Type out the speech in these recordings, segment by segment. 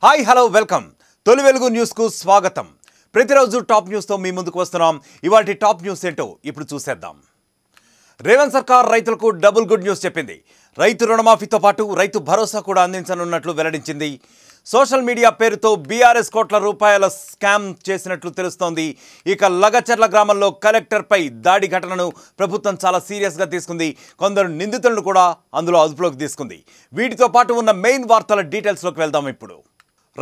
Hi hello welcome తొలి వెలుగు news కు స్వాగతం. ప్రతిరోజు టాప్ న్యూస్ తో మీ ముందుకు వస్తున్నాం. ఇవాల్టి టాప్ న్యూస్ ఏంటో ఇప్పుడు చూసేద్దాం. రేవంత్ సర్కార్ రైతులకు డబుల్ గుడ్ న్యూస్ చెప్పింది. రైతు రుణమాఫీతో పాటు రైతు భరోసా కూడా అందించనున్నట్లు వెల్లడించింది. సోషల్ మీడియా పేరుతో బీఆర్ఎస్ కోట్ల రూపాయల స్కామ్ చేసినట్లు తెలుస్తోంది. ఇక లగచర్ల గ్రామంలో కలెక్టర్పై దాడి ఘటనను ప్రభుత్వం చాలా సీరియస్గా తీసుకుంది. కొందరు నిందితులను కూడా అందులో అదుపులోకి తీసుకుంది. వీటితో పాటు ఉన్న మెయిన్ వార్తల డీటెయిల్స్లోకి వెళ్దాం. ఇప్పుడు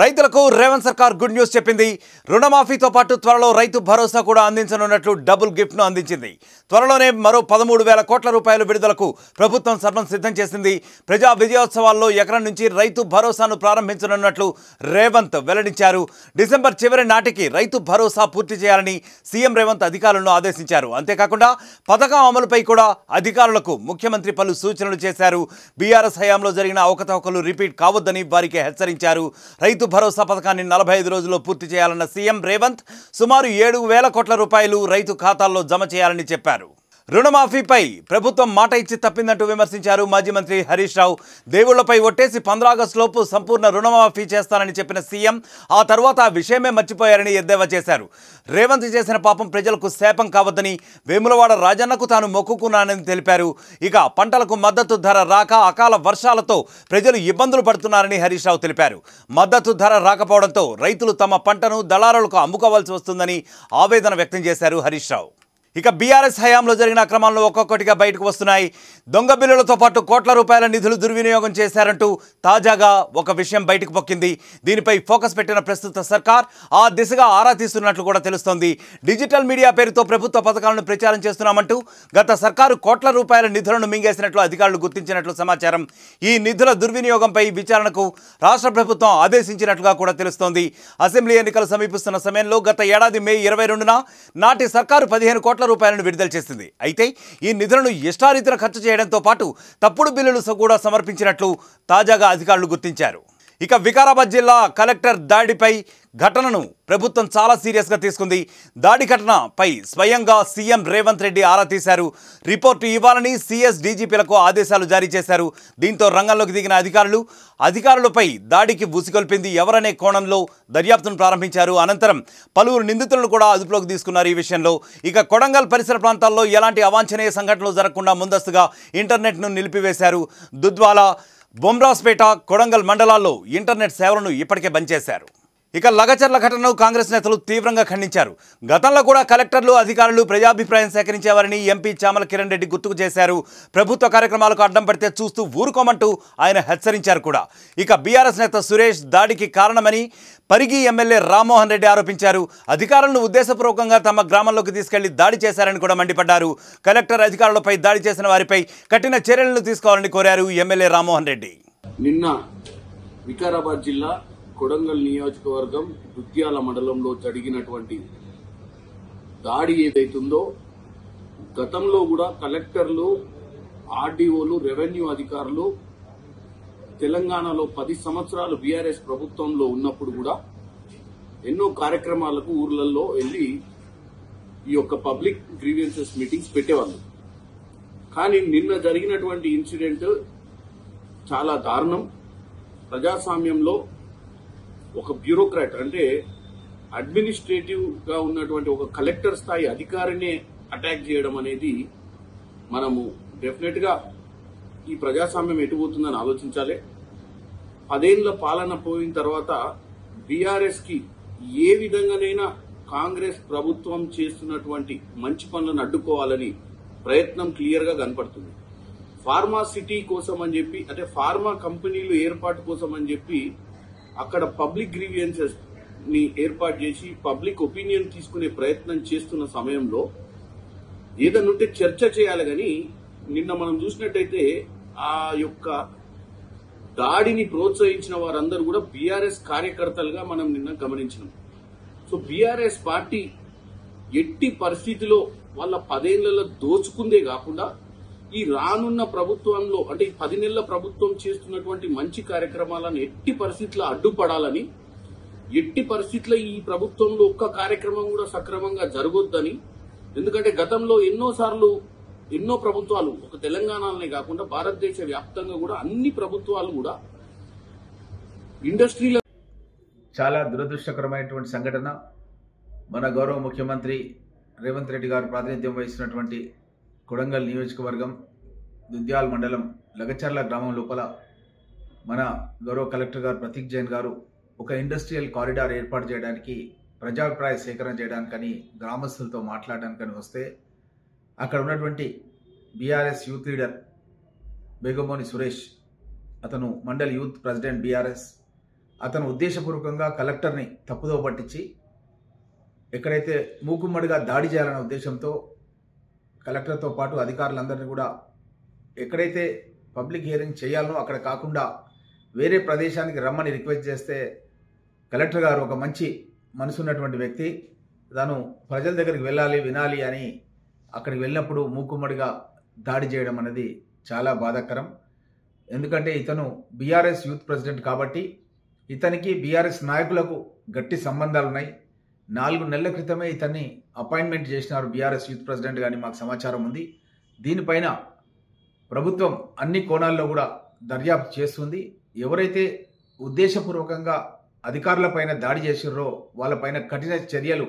రైతులకు రేవంత్ సర్కార్ గుడ్ న్యూస్ చెప్పింది. రుణమాఫీతో పాటు త్వరలో రైతు భరోసా కూడా అందించనున్నట్లు డబుల్ గిఫ్ట్ను అందించింది. త్వరలోనే మరో 13,000 కోట్ల రూపాయల విడుదలకు ప్రభుత్వం సర్వం సిద్ధం చేసింది. ప్రజా విజయోత్సవాల్లో ఎకరం నుంచి రైతు భరోసాను ప్రారంభించనున్నట్లు రేవంత్ వెల్లడించారు. డిసెంబర్ చివరి నాటికి రైతు భరోసా పూర్తి చేయాలని సీఎం రేవంత్ అధికారులను ఆదేశించారు. అంతేకాకుండా పథకం అమలుపై కూడా అధికారులకు ముఖ్యమంత్రి పలు సూచనలు చేశారు. బీఆర్ఎస్ హయాంలో జరిగిన అవకతవకలు రిపీట్ కావద్దని వారికి హెచ్చరించారు. రైతు భరోసా పథకాన్ని 45 రోజుల్లో పూర్తి చేయాలన్న సీఎం రేవంత్ సుమారు 7,000 కోట్ల రూపాయలు రైతు ఖాతాల్లో జమ చేయాలని చెప్పారు. రుణమాఫీపై ప్రభుత్వం మాట ఇచ్చి తప్పిందంటూ విమర్శించారు మాజీ మంత్రి హరీష్ రావు. దేవుళ్లపై ఒట్టేసి 15 ఆగస్టు లోపు సంపూర్ణ రుణమాఫీ చేస్తానని చెప్పిన సీఎం ఆ తర్వాత ఆ విషయమే మర్చిపోయారని ఎద్దేవా చేశారు. రేవంత్ చేసిన పాపం ప్రజలకు శాపం కావద్దని, వేములవాడ రాజన్నకు తాను మొక్కుకున్నానని తెలిపారు. ఇక పంటలకు మద్దతు ధర రాక అకాల వర్షాలతో ప్రజలు ఇబ్బందులు పడుతున్నారని హరీష్ రావు తెలిపారు. మద్దతు ధర రాకపోవడంతో రైతులు తమ పంటను దళారులకు అమ్ముకోవాల్సి వస్తుందని ఆవేదన వ్యక్తం చేశారు హరీష్ రావు. ఇక బీఆర్ఎస్ హయాంలో జరిగిన అక్రమాలను ఒక్కొక్కటిగా బయటకు వస్తున్నాయి. దొంగ బిల్లులతో పాటు కోట్ల రూపాయల నిధులు దుర్వినియోగం చేశారంటూ తాజాగా ఒక విషయం బయటకు పొక్కింది. దీనిపై ఫోకస్ పెట్టిన ప్రస్తుత సర్కార్ ఆ దిశగా ఆరా తీస్తున్నట్లు కూడా తెలుస్తోంది. డిజిటల్ మీడియా పేరుతో ప్రభుత్వ పథకాలను ప్రచారం చేస్తున్నామంటూ గత సర్కారు కోట్ల రూపాయల నిధులను మింగేసినట్లు అధికారులు గుర్తించినట్లు సమాచారం. ఈ నిధుల దుర్వినియోగంపై విచారణకు రాష్ట్ర ప్రభుత్వం ఆదేశించినట్లుగా కూడా తెలుస్తోంది. అసెంబ్లీ ఎన్నికలు సమీపిస్తున్న సమయంలో గత ఏడాది మే 22న నాటి సర్కారు 15 కోట్ల రూపాయలను విడుదల చేసింది. అయితే ఈ నిధులను ఇష్టారీతిన ఖర్చు చేయడంతో పాటు తప్పుడు బిల్లులు కూడా సమర్పించినట్లు తాజాగా అధికారులు గుర్తించారు. ఇక వికారాబాద్ జిల్లా కలెక్టర్ దాడిపై ఘటనను ప్రభుత్వం చాలా సీరియస్గా తీసుకుంది. దాడి ఘటనపై స్వయంగా సీఎం రేవంత్ రెడ్డి ఆరా తీశారు. రిపోర్టు ఇవ్వాలని సీఎస్ డీజీపీలకు ఆదేశాలు జారీ చేశారు. దీంతో రంగంలోకి దిగిన అధికారులపై దాడికి ఉసిగొల్పింది ఎవరనే కోణంలో దర్యాప్తును ప్రారంభించారు. అనంతరం పలువురు నిందితులను కూడా అదుపులోకి తీసుకున్నారు. ఈ విషయంలో ఇక కొడంగల్ పరిసర ప్రాంతాల్లో ఎలాంటి అవాంఛనీయ సంఘటనలు జరగకుండా ముందస్తుగా ఇంటర్నెట్ను నిలిపివేశారు. దుద్వాల, బొమ్రాస్పేట, కొడంగల్ మండలాల్లో ఇంటర్నెట్ సేవలను ఇప్పటికే బంద్ చేశారు. ఇక లగచర్ల ఘటనను కాంగ్రెస్ నేతలు తీవ్రంగా ఖండించారు. గతంలో కూడా కలెక్టర్లు, అధికారులు ప్రజాభిప్రాయం సేకరించేవారని ఎంపీ చామల కిరణ్ రెడ్డి గుర్తుకు చేశారు. ప్రభుత్వ కార్యక్రమాలకు అడ్డం పడితే చూస్తూ ఊరుకోమంటూ ఆయన హెచ్చరించారు కూడా. ఇక బీఆర్ఎస్ నేత సురేష్ దాడికి కారణమని పరిగి ఎమ్మెల్యే రామ్మోహన్ రెడ్డి ఆరోపించారు. అధికారులను ఉద్దేశపూర్వకంగా తమ గ్రామంలోకి తీసుకెళ్లి దాడి చేశారని కూడా మండిపడ్డారు. కలెక్టర్, అధికారులపై దాడి చేసిన వారిపై కఠిన చర్యలను తీసుకోవాలని కోరారు ఎమ్మెల్యే రామ్మోహన్ రెడ్డి. నిన్న వికారాబాద్ జిల్లా కొడంగల్ నియోజకవర్గం దుద్యాల మండలంలో జరిగినటువంటి దాడి ఏదైతుందో గతంలో కూడా కలెక్టర్లు, ఆర్డీఓలు, రెవెన్యూ అధికారులు తెలంగాణలో 10 సంవత్సరాలు బీఆర్ఎస్ ప్రభుత్వంలో ఉన్నప్పుడు కూడా ఎన్నో కార్యక్రమాలకు ఊర్లలో వెళ్లి ఈ యొక్క పబ్లిక్ గ్రీవెన్సెస్ మీటింగ్స్ పెట్టేవాళ్ళు. కానీ నిన్న జరిగినటువంటి ఇన్సిడెంట్ చాలా దారుణం. ప్రజాస్వామ్యంలో ఒక బ్యూరోక్రాట్ అంటే అడ్మినిస్ట్రేటివ్ గా ఉన్నటువంటి ఒక కలెక్టర్ స్థాయి అధికారినే అటాక్ చేయడం అనేది మనము డెఫినెట్ గా ఈ ప్రజాస్వామ్యం ఎటుపోతుందని ఆలోచించాలి. 10 ఏళ్ల పాలన పోయిన తర్వాత బీఆర్ఎస్ కి ఏ విధంగానైనా కాంగ్రెస్ ప్రభుత్వం చేస్తున్నటువంటి మంచి పనులను అడ్డుకోవాలని ప్రయత్నం క్లియర్ గా కనపడుతుంది. ఫార్మా సిటీ కోసం అని చెప్పి, అంటే ఫార్మా కంపెనీలు ఏర్పాటు కోసం అని చెప్పి అక్కడ పబ్లిక్ గ్రీవియన్సెస్ ని ఏర్పాటు చేసి పబ్లిక్ ఒపీనియన్ తీసుకునే ప్రయత్నం చేస్తున్న సమయంలో ఏదన్నుంటే చర్చ చేయాలి. కానీ నిన్న మనం చూసినట్టయితే ఆ యొక్క దాడిని ప్రోత్సహించిన వారందరూ కూడా బీఆర్ఎస్ కార్యకర్తలుగా మనం నిన్న గమనించినాం. సో బీఆర్ఎస్ పార్టీ ఎట్టి పరిస్థితిలో వాళ్ళ 10 ఏళ్లలో దోచుకుందే కాకుండా ఈ రానున్న ప్రభుత్వంలో అంటే ఈ 10 నెలల ప్రభుత్వం చేస్తున్నటువంటి మంచి కార్యక్రమాలను ఎట్టి పరిస్థితుల్లో అడ్డుపడాలని, ఎట్టి పరిస్థితుల్లో ఈ ప్రభుత్వంలో ఒక్క కార్యక్రమం కూడా సక్రమంగా జరగొద్దని. ఎందుకంటే గతంలో ఎన్నో ప్రభుత్వాలు ఒక తెలంగాణలోనే కాకుండా భారతదేశ వ్యాప్తంగా కూడా అన్ని ప్రభుత్వాలు కూడా ఇండస్ట్రీల చాలా దురదృష్టకరమైనటువంటి సంఘటన. మన గౌరవ ముఖ్యమంత్రి రేవంత్ రెడ్డి గారు ప్రాతినిధ్యం వహిస్తున్నటువంటి కొడంగల్ నియోజకవర్గం దుద్యాల్ మండలం లగచర్ల గ్రామం లోపల మన గౌరవ కలెక్టర్ గారు ప్రతీక్ జైన్ గారు ఒక ఇండస్ట్రియల్ కారిడార్ ఏర్పాటు చేయడానికి ప్రజాభిప్రాయ సేకరణ చేయడానికని గ్రామస్తులతో మాట్లాడడానికని వస్తే అక్కడ ఉన్నటువంటి బీఆర్ఎస్ యూత్ లీడర్ బేగమోని సురేష్, అతను మండల్ యూత్ ప్రెసిడెంట్ బీఆర్ఎస్, అతను ఉద్దేశపూర్వకంగా కలెక్టర్ని తప్పుదోవ పట్టించి ఎక్కడైతే మూకుమ్మడిగా దాడి చేయాలనే ఉద్దేశంతో కలెక్టర్తో పాటు అధికారులందరినీ కూడా ఎక్కడైతే పబ్లిక్ హియరింగ్ చేయాలనో అక్కడ కాకుండా వేరే ప్రదేశానికి రమ్మని రిక్వెస్ట్ చేస్తే కలెక్టర్ గారు ఒక మంచి మనసున్నటువంటి వ్యక్తి, తాను ప్రజల దగ్గరికి వెళ్ళాలి వినాలి అని అక్కడికి వెళ్ళినప్పుడు మూకుమ్మడిగా దాడి చేయడం అనేది చాలా బాధాకరం. ఎందుకంటే ఇతను బీఆర్ఎస్ యూత్ ప్రెసిడెంట్ కాబట్టి ఇతనికి బీఆర్ఎస్ నాయకులకు గట్టి సంబంధాలు ఉన్నాయి. 4 నెలల క్రితమే ఇతన్ని అపాయింట్మెంట్ చేసినారు బీఆర్ఎస్ యూత్ ప్రెసిడెంట్ కానీ మాకు సమాచారం ఉంది. దీనిపైన ప్రభుత్వం అన్ని కోణాల్లో కూడా దర్యాప్తు చేస్తుంది. ఎవరైతే ఉద్దేశపూర్వకంగా అధికారులపైన దాడి చేసిర్రో వాళ్ళపైన కఠిన చర్యలు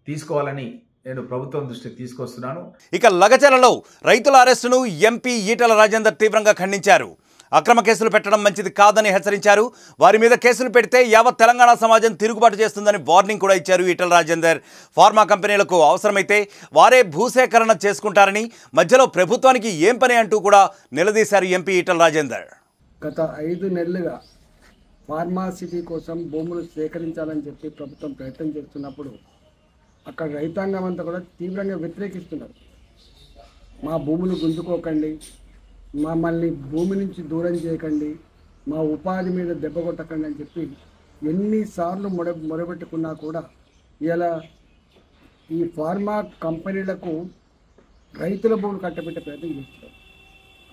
తీసుకోవాలని నేను ప్రభుత్వం దృష్టికి తీసుకొస్తున్నాను. ఇక లగచర్లలో రైతుల అరెస్టును ఎంపీ ఈటల రాజేందర్ తీవ్రంగా ఖండించారు. అక్రమ కేసులు పెట్టడం మంచిది కాదని హెచ్చరించారు. వారి మీద కేసులు పెడితే యావత్ తెలంగాణ సమాజం తిరుగుబాటు చేస్తుందని వార్నింగ్ కూడా ఇచ్చారు ఈటల రాజేందర్. ఫార్మా కంపెనీలకు అవసరమైతే వారే భూసేకరణ చేసుకుంటారని, మధ్యలో ప్రభుత్వానికి ఏం పని అంటూ కూడా నిలదీశారు ఎంపీ ఈటల రాజేందర్. గత 5 నెలలుగా ఫార్మాసిటీ కోసం భూములు సేకరించాలని చెప్పి ప్రభుత్వం ప్రయత్నం చేస్తున్నప్పుడు అక్కడ రైతాంగం అంతా కూడా తీవ్రంగా వ్యతిరేకిస్తున్నారు. మా భూములు గుంజుకోకండి, మమ్మల్ని భూమి నుంచి దూరం చేయకండి, మా ఉపాధి మీద దెబ్బ కొట్టకండి అని చెప్పి ఎన్నిసార్లు మొరబెట్టుకున్నా కూడా ఇలా ఈ ఫార్మా కంపెనీలకు రైతుల భూములు కట్టబెట్టే ప్రయత్నం చేస్తున్నారు.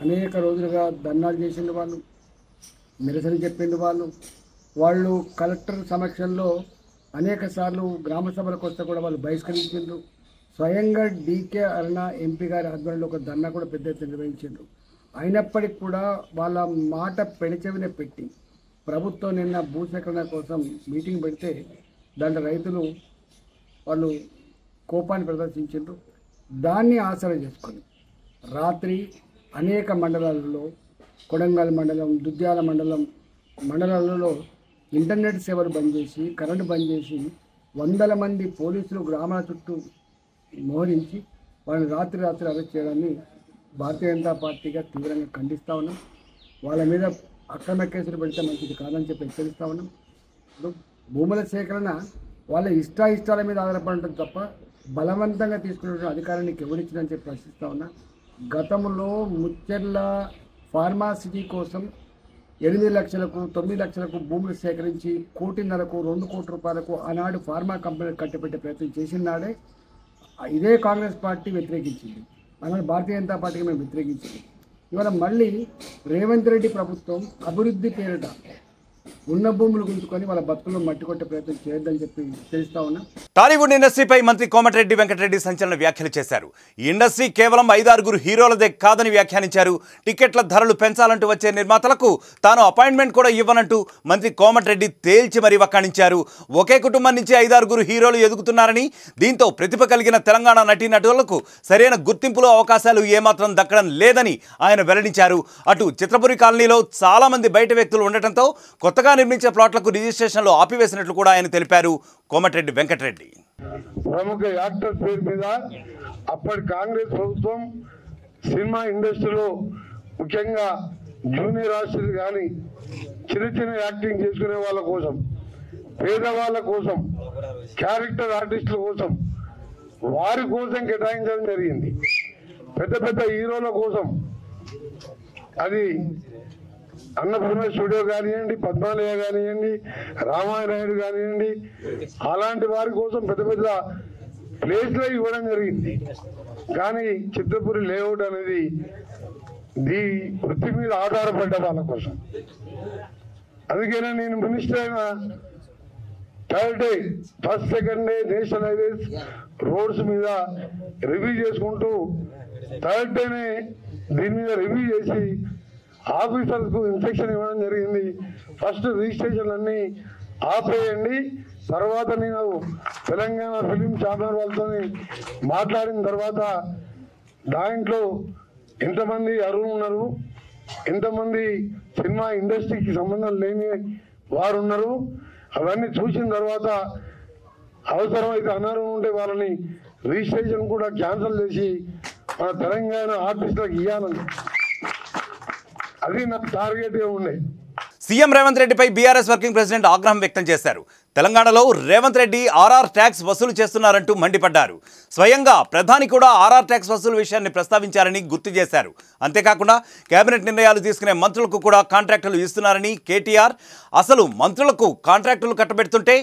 అనేక రోజులుగా ధర్నాలు చేసిన వాళ్ళు, నిరసన చెప్పిండు వాళ్ళు కలెక్టర్ సమక్షంలో అనేక సార్లు గ్రామ సభలకు వస్తే కూడా వాళ్ళు బహిష్కరించారు. స్వయంగా డీకే అరుణ ఎంపీ గారి ఆధ్వర్యంలో ఒక ధర్నా కూడా పెద్ద ఎత్తున నిర్వహించారు. అయినప్పటికీ కూడా వాళ్ళ మాట పెడచెవిన పెట్టి ప్రభుత్వం నిన్న భూసేకరణ కోసం మీటింగ్ పెడితే దాంట్లో రైతులు వాళ్ళు కోపాన్ని ప్రదర్శించారు. దాన్ని ఆసరా చేసుకొని రాత్రి అనేక మండలాలలో, కొడంగల్ మండలం, దుద్యాల మండలాలలో ఇంటర్నెట్ సేవలు బంద్ చేసి, కరెంటు బంద్ చేసి 100 మంది పోలీసులు గ్రామాల చుట్టూ మోహరించి వాళ్ళని రాత్రి అరెస్ట్ చేయడాన్ని భారతీయ జనతా పార్టీగా తీవ్రంగా ఖండిస్తూ ఉన్నాం. వాళ్ళ మీద అక్రమ కేసులు పెడితే మంచిది కాదని చెప్పి హెచ్చరిస్తూ ఉన్నాం. ఇప్పుడు భూముల సేకరణ వాళ్ళ ఇష్టాల మీద ఆధారపడి ఉంటుంది తప్ప బలవంతంగా తీసుకున్నటువంటి అధికారాన్ని ఎవరిచ్చిందని చెప్పి ప్రశ్నిస్తూ ఉన్నా. గతంలో ముచ్చెర్ల ఫార్మాసిటీ కోసం 8 లక్షలకు 9 లక్షలకు భూములు సేకరించి 1.5 2 కోట్ల రూపాయలకు ఆనాడు ఫార్మా కంపెనీ కట్టబెట్టే ప్రయత్నం చేసిన నాడే ఇదే కాంగ్రెస్ పార్టీ వ్యతిరేకించింది. అలాగే భారతీయ జనతా పార్టీకి మేము వ్యతిరేకించింది. ఇవాళ మళ్ళీ రేవంత్ రెడ్డి ప్రభుత్వం అభివృద్ధి పేరిట ఉన్న భూములు గుంజుకొని వాళ్ళ బతుకుల్లో మట్టి కొట్టే ప్రయత్నం చేయొద్దని చెప్పి తెలుస్తా ఉన్నా. టాలీవుడ్ ఇండస్ట్రీపై మంత్రి కోమటిరెడ్డి వెంకటరెడ్డి సంచలన వ్యాఖ్యలు చేశారు. ఈ ఇండస్ట్రీ కేవలం 5-6 హీరోలదే కాదని వ్యాఖ్యానించారు. టికెట్ల ధరలు పెంచాలంటూ వచ్చే నిర్మాతలకు తాను అపాయింట్మెంట్ కూడా ఇవ్వనంటూ మంత్రి కోమటిరెడ్డి తేల్చి మరీ వక్కాణించారు. ఒకే కుటుంబం నుంచి 5-6 హీరోలు ఎదుగుతున్నారని, దీంతో ప్రతిభ కలిగిన తెలంగాణ నటీనటులకు సరైన గుర్తింపులో అవకాశాలు ఏమాత్రం దక్కడం లేదని ఆయన వెల్లడించారు. అటు చిత్రపురి కాలనీలో చాలా మంది బయట వ్యక్తులు ఉండటంతో కొత్తగా నిర్మించే ప్లాట్లకు రిజిస్ట్రేషన్లు ఆపివేసినట్లు కూడా ఆయన తెలిపారు. కోమటిరెడ్డి వెంకటరెడ్డి ప్రముఖ యాక్టర్ పేరు మీద అప్పటి కాంగ్రెస్ ప్రభుత్వం సినిమా ఇండస్ట్రీలో ముఖ్యంగా జూనియర్ ఆర్టిస్టులు కానీ చిన్న యాక్టింగ్ చేసుకునే వాళ్ళ కోసం, పేదవాళ్ళ కోసం, క్యారెక్టర్ ఆర్టిస్టుల కోసం, వారి కోసం కేటాయించడం జరిగింది. పెద్ద హీరోల కోసం అది అన్నపూర్ణ స్టూడియో కానివ్వండి, పద్మాలయ కానివ్వండి, రామాయణుడు కానివ్వండి, అలాంటి వారి కోసం పెద్ద ప్లేస్లో ఇవ్వడం జరిగింది. కానీ చిత్రపురి లేఅవుట్ అనేది వృత్తి మీద ఆధారపడ్డ వాళ్ళ కోసం. అందుకనే నేను మినిస్టర్ అయిన 3rd day 1st 2nd day national highways roads మీద రివ్యూ చేసుకుంటూ 3rd డేనే దీని మీద రివ్యూ చేసి ఆఫీసర్స్కు ఇన్స్ట్రక్షన్ ఇవ్వడం జరిగింది. ఫస్ట్ రిజిస్ట్రేషన్ అన్ని ఆపేయండి. తర్వాత నేను తెలంగాణ ఫిలిం ఛాంబర్ వాళ్ళతో మాట్లాడిన తర్వాత దాంట్లో ఎంతమంది అర్హులు ఉన్నారు, ఎంతమంది సినిమా ఇండస్ట్రీకి సంబంధం లేని వారు ఉన్నారు, అవన్నీ చూసిన తర్వాత అవసరమైతే అనర్హులు ఉంటే వాళ్ళని రిజిస్ట్రేషన్ కూడా క్యాన్సిల్ చేసి మన తెలంగాణ ఆర్టిస్టులకు ఇవ్వాలని అది నా టార్గెట్గా ఉండే. సీఎం రేవంత్ రెడ్డిపై బీఆర్ఎస్ వర్కింగ్ ప్రెసిడెంట్ ఆగ్రహం వ్యక్తం చేశారు. తెలంగాణలో రేవంత్ రెడ్డి ఆర్ఆర్ ట్యాక్స్ వసూలు చేస్తున్నారంటూ మండిపడ్డారు. స్వయంగా ప్రధాని కూడా ఆర్ఆర్ ట్యాక్స్ వసూలు విషయాన్ని ప్రస్తావించారని గుర్తు చేశారు. అంతేకాకుండా కేబినెట్ నిర్ణయాలు తీసుకునే మంత్రులకు కూడా కాంట్రాక్టులు ఇస్తున్నారని కేటీఆర్, అసలు మంత్రులకు కాంట్రాక్టులు కట్టబెడుతుంటే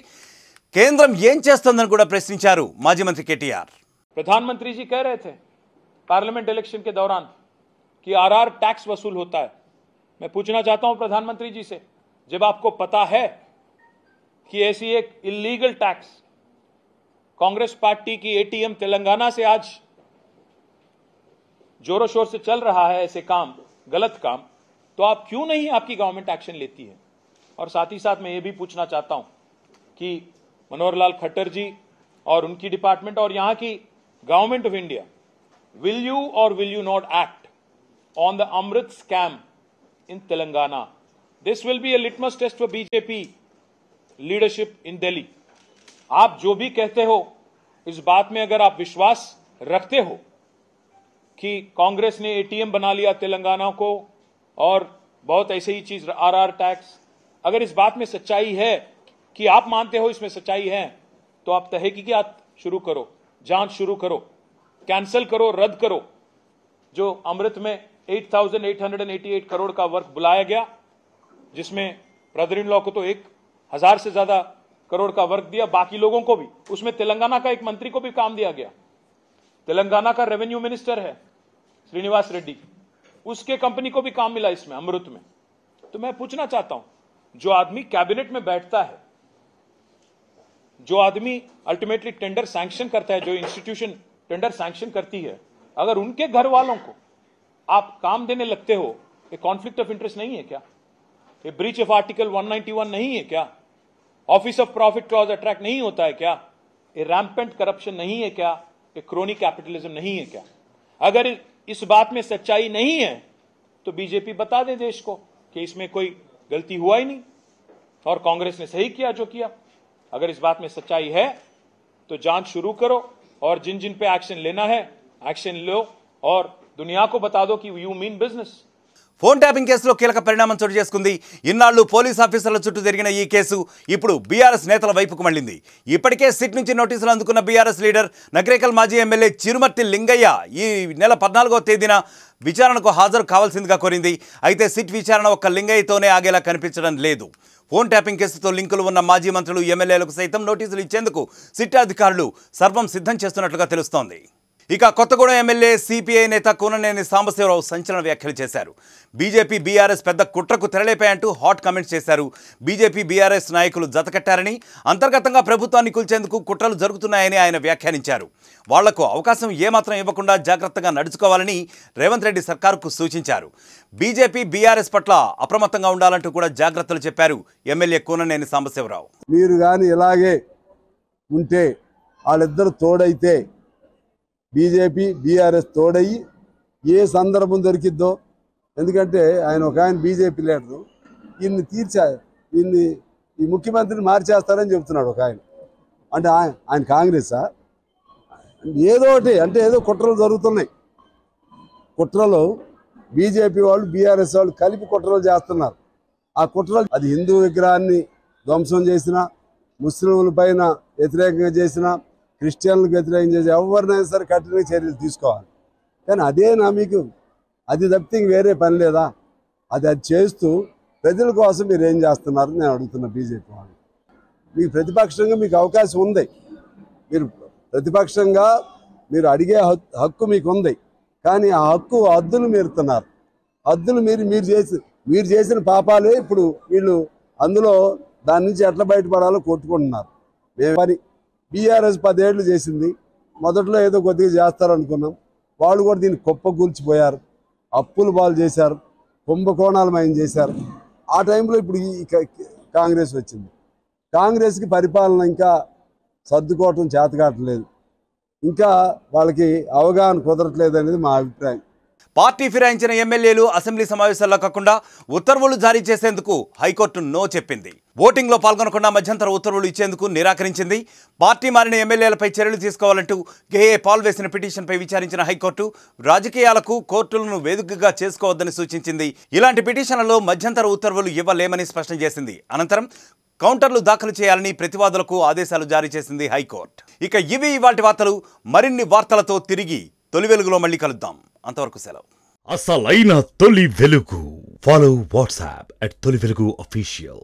కేంద్రం ఏం చేస్తోందని కూడా ప్రశ్నించారు మాజీ మంత్రి కేటీఆర్. प्रधानमंत्री जी कह रहे थे पार्लियामेंट इलेक्शन के दौरान कि आरआर टैक्स वसूल होता है। मैं पूछना चाहता हूं प्रधानमंत्री जी से, जब आपको पता है कि ऐसी एक इलीगल टैक्स कांग्रेस पार्टी की एटीएम तेलंगाना से आज जोरों शोर से चल रहा है, ऐसे काम, गलत काम, तो आप क्यों नहीं आपकी गवर्नमेंट एक्शन लेती है? और साथ ही साथ मैं ये भी पूछना चाहता हूं कि मनोहर लाल खट्टर जी और उनकी डिपार्टमेंट और यहां की government of India, will you or will you not act on the Amrit scam in Telangana? This will be a litmus test for BJP leadership in Delhi. आप जो भी कहते हो, इस बात में अगर आप विश्वास रखते हो कि कांग्रेस ने एटीएम बना लिया तेलंगाना को और बहुत ऐसे ही चीज आरआर टैक्स, अगर इस बात में सच्चाई है कि आप मानते हो इसमें सच्चाई है, तो आप तहकीकात शुरू करो, जांच शुरू करो, कैंसिल करो, रद्द करो। जो अमृत में 8,888 करोड़ का वर्क बुलाया गया, जिसमें ब्रदर इन लॉ को तो 1,000 से ज्यादा करोड़ का वर्क दिया, बाकी लोगों को भी, उसमें तेलंगाना का एक मंत्री को भी काम दिया गया। तेलंगाना का रेवेन्यू मिनिस्टर है श्रीनिवास रेड्डी, उसके कंपनी को भी काम मिला इसमें अमृत में। तो मैं पूछना चाहता हूं, जो आदमी कैबिनेट में बैठता है, जो आदमी अल्टीमेटली टेंडर सैंक्शन करता है, जो इंस्टीट्यूशन टेंडर सैंक्शन करती है, अगर उनके घर वालों को आप काम देने लगते हो, ये कॉन्फ्लिक्ट ऑफ इंटरेस्ट नहीं है क्या? ये ब्रीच ऑफ आर्टिकल 191 नहीं है क्या? Office of profit clause attract नहीं होता है क्या? ये रैम्पेंट करप्शन नहीं है क्या? ये क्रोनी कैपिटलिज्म नहीं है क्या? अगर इस बात में सच्चाई नहीं है तो बीजेपी बता दे देश को कि इसमें कोई गलती हुआ ही नहीं और कांग्रेस ने सही किया जो किया। अगर इस बात में सच्चाई है तो जांच शुरू करो और जिन जिन पे एक्शन लेना है एक्शन लो और दुनिया को बता दो कि you mean business. Phone tapping కేసులో కీలక పరిణామం చోటు చేసుకుంది. ఇన్నాళ్లు పోలీస్ ఆఫీసర్ల చుట్టూ జరిగిన ఈ కేసు ఇప్పుడు బీఆర్ఎస్ నేతల వైపుకు మళ్లింది. ఇప్పటికే సిట్ నుంచి నోటీసులు అందుకున్న బీఆర్ఎస్ లీడర్ నగరేకల్ మాజీ ఎమ్మెల్యే చిరుమర్తి లింగయ్య ఈ నెల 14వ తేదీన విచారణకు హాజరు కావాల్సిందిగా కోరింది. అయితే సిట్ విచారణ ఒక్క లింగయ్యతోనే ఆగేలా కనిపించడం లేదు. ఫోన్ ట్యాపింగ్ కేసుతో లింకులు ఉన్న మాజీ మంత్రులు, ఎమ్మెల్యేలకు సైతం నోటీసులు ఇచ్చేందుకు సిట్ అధికారులు సర్వం సిద్ధం చేస్తున్నట్లుగా తెలుస్తోంది. ఇక కొత్తగూడెం ఎమ్మెల్యే సిపిఐ నేత కూననేని సాంబశివరావు సంచలన వ్యాఖ్యలు చేశారు. బీజేపీ బీఆర్ఎస్ పెద్ద కుట్రకు తెరలేపాయంటూ హాట్ కామెంట్స్ చేశారు. బీజేపీ బీఆర్ఎస్ నాయకులు జతకట్టారని, అంతర్గతంగా ప్రభుత్వాన్ని కూల్చేందుకు కుట్రలు జరుగుతున్నాయని ఆయన వ్యాఖ్యానించారు. వాళ్లకు అవకాశం ఏమాత్రం ఇవ్వకుండా జాగ్రత్తగా నడుచుకోవాలని రేవంత్ రెడ్డి సర్కారుకు సూచించారు. బీజేపీ బీఆర్ఎస్ పట్ల అప్రమత్తంగా ఉండాలంటూ కూడా జాగ్రత్తలు చెప్పారు ఎమ్మెల్యే కూననేని సాంబశివరావు. మీరు కానీ ఇలాగే ఉంటే, వాళ్ళిద్దరు తోడైతే, బీజేపీ బీఆర్ఎస్ తోడయ్యి ఏ సందర్భం దొరికిద్దో, ఎందుకంటే ఆయన ఒక ఆయన బీజేపీ లీడరు, ఈయన్ని ఈయన్ని ఈ ముఖ్యమంత్రిని మార్చేస్తారని చెప్తున్నాడు ఒక ఆయన. అంటే ఆయన కాంగ్రెసా? ఏదో ఒకటి అంటే ఏదో కుట్రలు జరుగుతున్నాయి. కుట్రలు బీజేపీ వాళ్ళు బీఆర్ఎస్ వాళ్ళు కలిపి కుట్రలు చేస్తున్నారు. ఆ కుట్రలు అది హిందూ విగ్రహాన్ని ధ్వంసం చేసినా, ముస్లింల పైన వ్యతిరేకంగా చేసినా, క్రిస్టియన్లకు వ్యతిరేకం చేసి ఎవరినైనా సరే కఠిన చర్యలు తీసుకోవాలి. కానీ అదేనా మీకు? అది తప్పితే వేరే పని లేదా? అది చేస్తూ ప్రజల కోసం మీరు ఏం చేస్తున్నారని నేను అడుగుతున్నా బీజేపీ వాళ్ళు. మీకు ప్రతిపక్షంగా మీకు అవకాశం ఉంది, మీరు ప్రతిపక్షంగా మీరు అడిగే హక్కు మీకు ఉంది. కానీ ఆ హక్కు హద్దులు మీరుతున్నారు. హద్దులు మీరు చేసిన పాపాలే ఇప్పుడు వీళ్ళు అందులో దాని నుంచి ఎట్లా బయటపడాలో కొట్టుకుంటున్నారు. మేము పని బీఆర్ఎస్ 10 ఏళ్ళు చేసింది. మొదట్లో ఏదో కొద్దిగా చేస్తారనుకున్నాం. వాళ్ళు కూడా దీన్ని కుప్పగూల్చిపోయారు, అప్పులు పాలు చేశారు, కుంభకోణాలమయం చేశారు. ఆ టైంలో ఇప్పుడు ఈ కాంగ్రెస్ వచ్చింది. కాంగ్రెస్కి పరిపాలన ఇంకా సర్దుకోవటం చేతకావట్లేదు, ఇంకా వాళ్ళకి అవగాహన కుదరట్లేదు అనేది మా అభిప్రాయం. పార్టీ ఫిరాయించిన ఎమ్మెల్యేలు అసెంబ్లీ సమావేశాల్లో కాకుండా ఉత్తర్వులు జారీ చేసేందుకు హైకోర్టు నో చెప్పింది. ఓటింగ్లో పాల్గొనకుండా మధ్యంతర ఉత్తర్వులు ఇచ్చేందుకు నిరాకరించింది. పార్టీ మారిన ఎమ్మెల్యేలపై చర్యలు తీసుకోవాలంటూ కేఏ పాల్ వేసిన పిటిషన్పై విచారించిన హైకోర్టు రాజకీయాలకు కోర్టులను వేదికగా చేసుకోవద్దని సూచించింది. ఇలాంటి పిటిషన్లలో మధ్యంతర ఉత్తర్వులు ఇవ్వలేమని స్పష్టం చేసింది. అనంతరం కౌంటర్లు దాఖలు చేయాలని ప్రతివాదులకు ఆదేశాలు జారీ చేసింది హైకోర్టు. ఇక ఇవి ఇవాల్టి వార్తలు. మరిన్ని వార్తలతో తిరిగి తొలి వెలుగులో మళ్ళీ కలుద్దాం. అంతవరకు సెలవు. అసలైన తొలి వెలుగు. ఫాలో వాట్సాప్ @తొలి వెలుగు official.